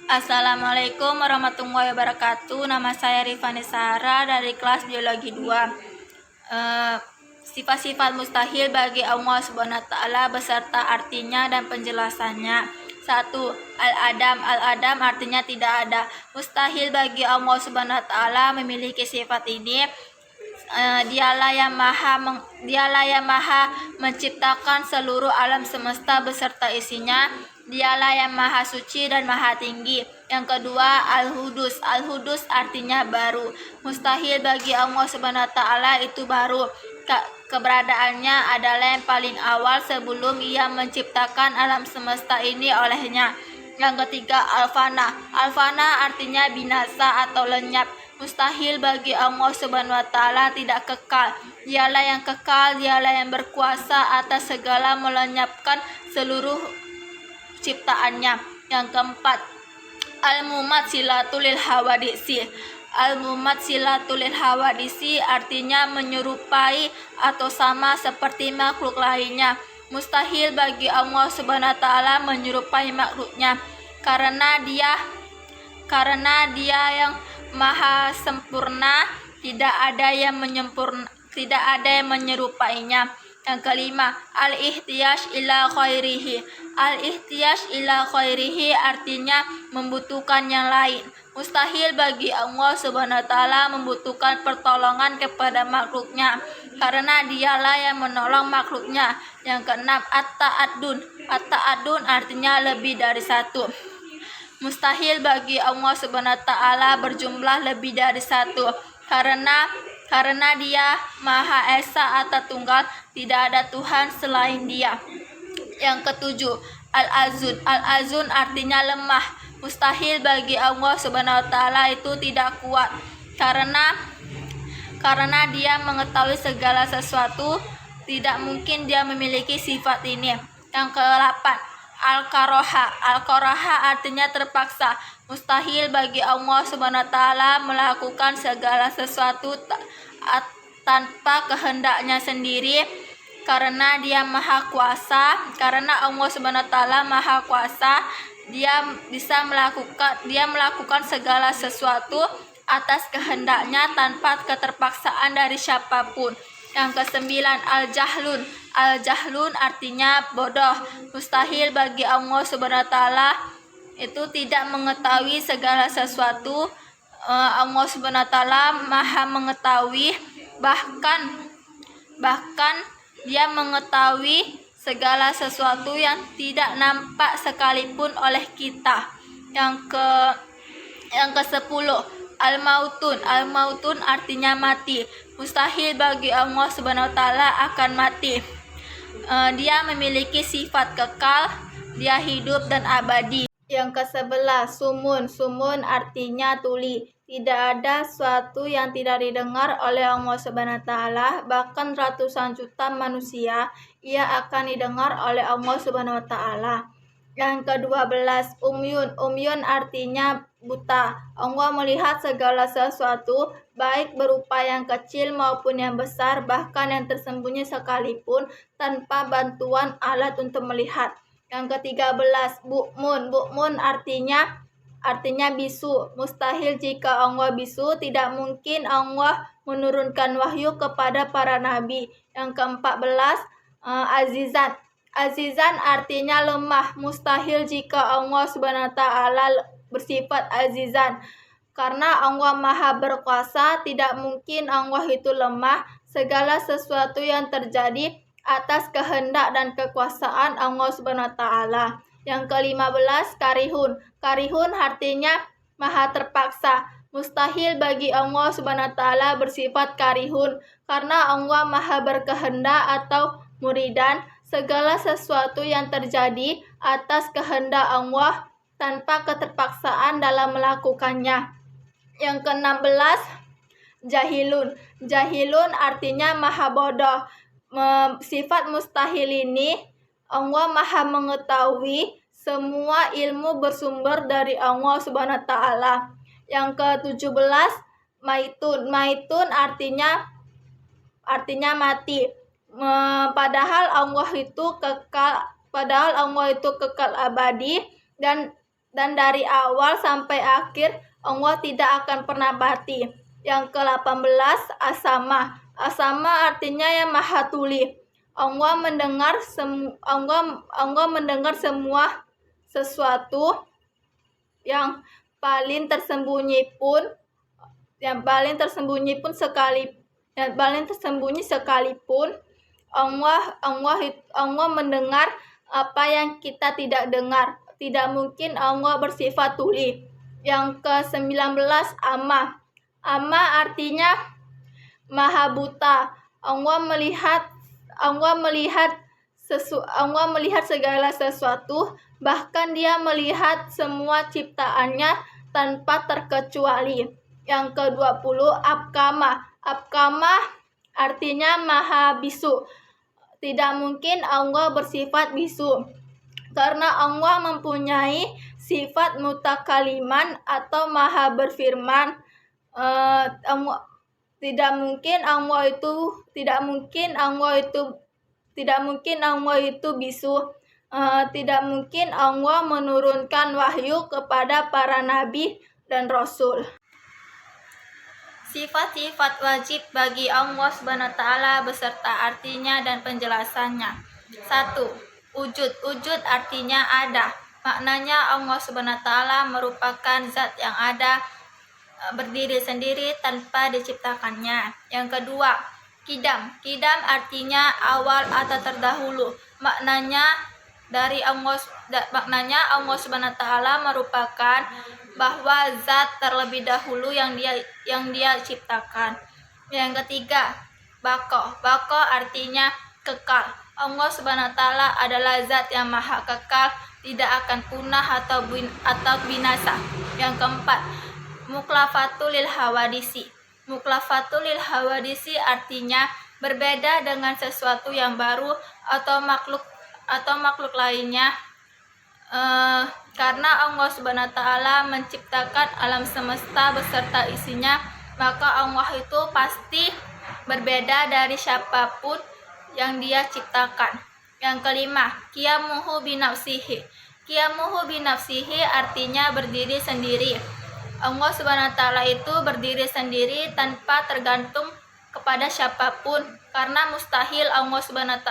Assalamualaikum warahmatullahi wabarakatuh. Nama saya Rifani Sahara dari kelas Biologi 2. Sifat-sifat mustahil bagi Allah Subhanahu wa taala beserta artinya dan penjelasannya. 1. Al-Adam. Al-Adam artinya tidak ada. Mustahil bagi Allah Subhanahu wa taala memiliki sifat ini. Dialah yang maha menciptakan seluruh alam semesta beserta isinya. Dialah yang maha suci dan maha tinggi. Yang kedua, Al-Hudus. Al-Hudus artinya baru. Mustahil bagi Allah Subhanahu wa taala itu baru. Keberadaannya adalah yang paling awal sebelum ia menciptakan alam semesta ini olehnya. Yang ketiga, Al-Fana. Al-Fana artinya binasa atau lenyap. Mustahil bagi Allah Subhanahu wa taala tidak kekal. Dialah yang kekal, dialah yang berkuasa atas segala melenyapkan seluruh ciptaannya. Yang keempat, Al-Mumatsilatul lil hawadisi. Al-Mumatsilatul lil hawadisi artinya menyerupai atau sama seperti makhluk lainnya. Mustahil bagi Allah Subhanahu wa taala menyerupai makhluknya karena dia yang maha sempurna, tidak ada yang menyerupainya. Yang kelima, al-ihtiyaj ila khairihi. Al-ihtiyaj ila khairihi artinya membutuhkan yang lain. Mustahil bagi Allah Subhanahu wa taala membutuhkan pertolongan kepada makhluknya karena dialah yang menolong makhluknya. Yang keenam, at-ta'addun. At-ta'addun artinya lebih dari satu. Mustahil bagi Allah Subhanahu wa taala berjumlah lebih dari satu karena dia Maha Esa atau Tunggal, tidak ada Tuhan selain Dia. Yang ketujuh, Al-Azun. Al-Azun artinya lemah. Mustahil bagi Allah Subhanahu wa taala itu tidak kuat karena Dia mengetahui segala sesuatu, tidak mungkin Dia memiliki sifat ini. Yang ke-8, Al-Qaroha. Al-Qaroha artinya terpaksa. Mustahil bagi Allah Subhanahu wa taala melakukan segala sesuatu tanpa kehendaknya sendiri karena Dia maha kuasa. Karena Allah Subhanahu wa taala maha kuasa, Dia melakukan segala sesuatu atas kehendaknya tanpa keterpaksaan dari siapapun. Yang ke-9, Al-Jahlun. Al-Jahlun artinya bodoh. Mustahil bagi Allah Subhanahu wa taala itu tidak mengetahui segala sesuatu. Allah Subhanahu wa taala maha mengetahui, bahkan Dia mengetahui segala sesuatu yang tidak nampak sekalipun oleh kita. Yang ke-10, Al-Mautun. Al-Mautun artinya mati. Mustahil bagi Allah Subhanahu wa taala akan mati. Dia memiliki sifat kekal, Dia hidup dan abadi. Yang ke-11, Sumun. Sumun artinya tuli. Tidak ada sesuatu yang tidak didengar oleh Allah Subhanahu wa taala, bahkan ratusan juta manusia ia akan didengar oleh Allah Subhanahu wa taala. Yang ke-12, Umyun. Umyun artinya buta. Allah melihat segala sesuatu, baik berupa yang kecil maupun yang besar, bahkan yang tersembunyi sekalipun, tanpa bantuan alat untuk melihat. Yang ke-13, Bu'mun. Bu'mun artinya bisu. Mustahil jika Allah bisu, tidak mungkin Allah menurunkan wahyu kepada para nabi. Yang ke-14, Azizan. Azizan artinya lemah. Mustahil jika Allah Subhanahu wa taala bersifat azizan. Karena Allah maha berkuasa, tidak mungkin Allah itu lemah. Segala sesuatu yang terjadi atas kehendak dan kekuasaan Allah Subhanahu wa taala. Yang ke-15, Karihun. Karihun artinya maha terpaksa. Mustahil bagi Allah Subhanahu wa taala bersifat karihun karena Allah maha berkehendak atau muridan. Segala sesuatu yang terjadi atas kehendak Allah tanpa keterpaksaan dalam melakukannya. Yang ke-16, Jahilun. Jahilun artinya maha bodoh. Sifat mustahil ini, Allah maha mengetahui, semua ilmu bersumber dari Allah Subhanahu wa taala. Yang ke-17, Maitun. Maitun artinya mati. Padahal Allah itu kekal abadi dan dan dari awal sampai akhir Allah tidak akan pernah mati. Yang ke-18 As-Sama. As-Sama artinya yang Maha Tuli. Allah mendengar semua sesuatu yang paling tersembunyi sekalipun Allah mendengar apa yang kita tidak dengar. Tidak mungkin Allah bersifat tuli. Yang ke-19 Amma. Amma artinya Maha Buta. Allah melihat segala sesuatu, bahkan Dia melihat semua ciptaannya tanpa terkecuali. Yang ke-20 Abkama. Abkama artinya Maha Bisu. Tidak mungkin Allah bersifat bisu, karena Allah mempunyai sifat mutakaliman atau Maha berfirman. Tidak mungkin Allah itu bisu. Tidak mungkin Allah menurunkan wahyu kepada para nabi dan rasul. Sifat-sifat wajib bagi Allah SWT beserta artinya dan penjelasannya. 1. Wujud. Wujud artinya ada. Maknanya Allah SWT merupakan zat yang ada, berdiri sendiri tanpa diciptakannya. Yang kedua, Qidam. Qidam artinya awal atau terdahulu. Maknanya Allah SWT merupakan bahwa zat terlebih dahulu yang dia ciptakan. Yang ketiga, Baqo. Baqo artinya kekal. Allah SWT adalah zat yang maha kekal, tidak akan punah atau binasa. Yang keempat, Muklafatul lil hawadisi. Muklafatul lil hawadisi artinya berbeda dengan sesuatu yang baru atau makhluk lainnya. Karena Allah SWT menciptakan alam semesta beserta isinya, maka Allah itu pasti berbeda dari siapapun yang Dia ciptakan. Yang kelima, Qiyamuhu binafsihi. Qiyamuhu binafsihi artinya berdiri sendiri. Allah SWT itu berdiri sendiri tanpa tergantung kepada siapapun, karena mustahil Allah SWT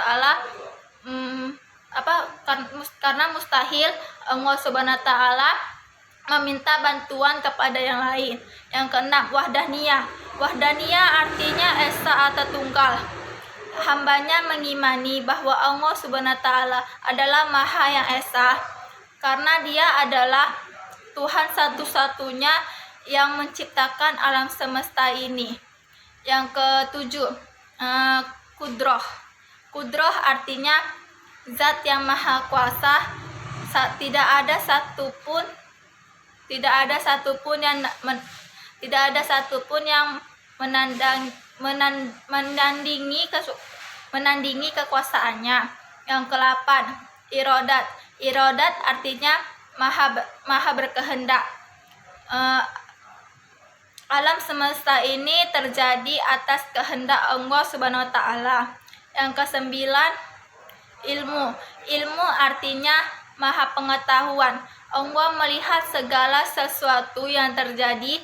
karena mustahil Allah SWT meminta bantuan kepada yang lain. Yang keenam, Wahdaniyah. Wahdaniyah artinya esa atau tunggal. Hambanya mengimani bahwa Allah SWT adalah Maha yang esa, karena Dia adalah Tuhan satu-satunya yang menciptakan alam semesta ini. Yang ketujuh, Qudroh. Qudroh artinya zat yang maha kuasa. Tidak ada satupun yang menandingi kekuasaannya. Yang ke-8, Irodat. Irodat artinya maha berkehendak. Alam semesta ini terjadi atas kehendak Allah Subhanahu wa taala. Yang ke-9, ilmu. Ilmu artinya maha pengetahuan. Allah melihat segala sesuatu yang terjadi,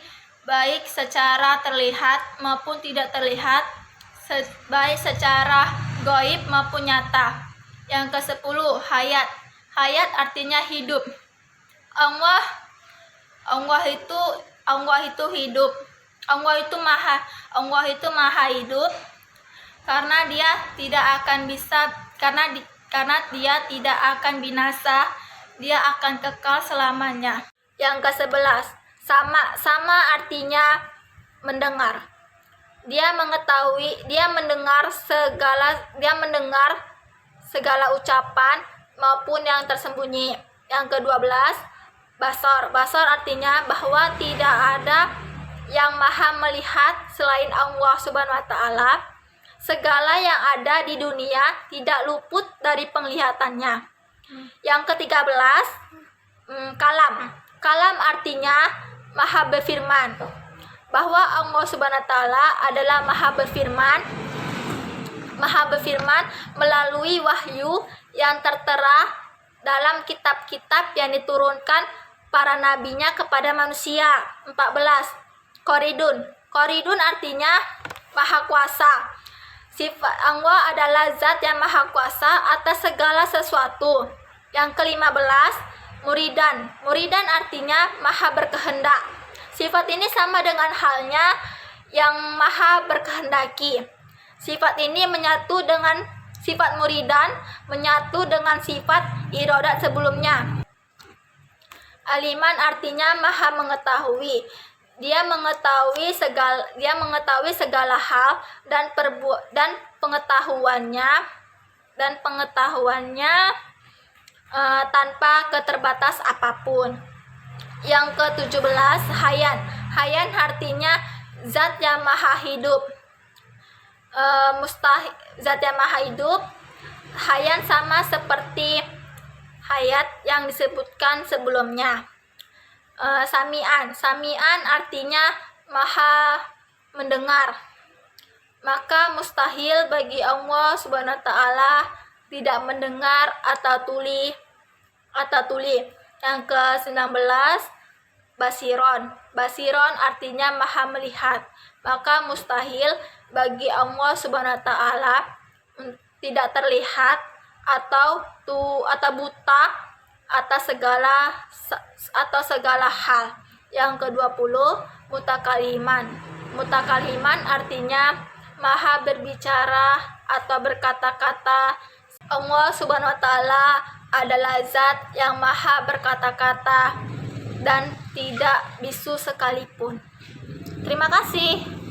baik secara terlihat maupun tidak terlihat, baik secara gaib maupun nyata. Yang ke-10, hayat. Hayat artinya hidup. Allah itu hidup. Allah itu maha hidup, karena Dia tidak akan binasa. Dia akan kekal selamanya. Yang ke-11, sama artinya mendengar. Dia mendengar segala ucapan maupun yang tersembunyi. Yang ke-12, Basar. Basar artinya bahwa tidak ada yang maha melihat selain Allah Subhanahu wa taala. Segala yang ada di dunia tidak luput dari penglihatannya. Yang ke-13, Kalam. Kalam artinya maha berfirman. Bahwa Allah Subhanahu wa taala adalah maha berfirman melalui wahyu yang tertera dalam kitab-kitab yang diturunkan para nabinya kepada manusia. 14. Koridun. Koridun artinya maha kuasa. Sifat Allah adalah zat yang maha kuasa atas segala sesuatu. Yang ke-15, muridan. Muridan artinya maha berkehendak. Sifat ini sama dengan halnya yang maha berkehendaki. Sifat ini menyatu dengan sifat muridan, menyatu dengan sifat iradat sebelumnya. Aliman artinya maha mengetahui. Dia mengetahui segala hal dan pengetahuannya tanpa keterbatas apapun. Yang ke-17, hayan. Hayan artinya zat yang maha hidup. Zat yang maha hidup. Hayan sama seperti hayat yang disebutkan sebelumnya. Sami'an. Sami'an artinya maha mendengar. Maka mustahil bagi Allah Subhanahu wa taala tidak mendengar atau tuli. Yang ke-19, basiron. Basiron artinya maha melihat. Maka mustahil bagi Allah Subhanahu wa taala tidak terlihat atau buta atas segala hal. Yang ke-20, mutakaliman. Mutakaliman artinya maha berbicara atau berkata-kata. Allah Subhanahu wa taala adalah zat yang maha berkata-kata dan tidak bisu sekalipun. Terima kasih.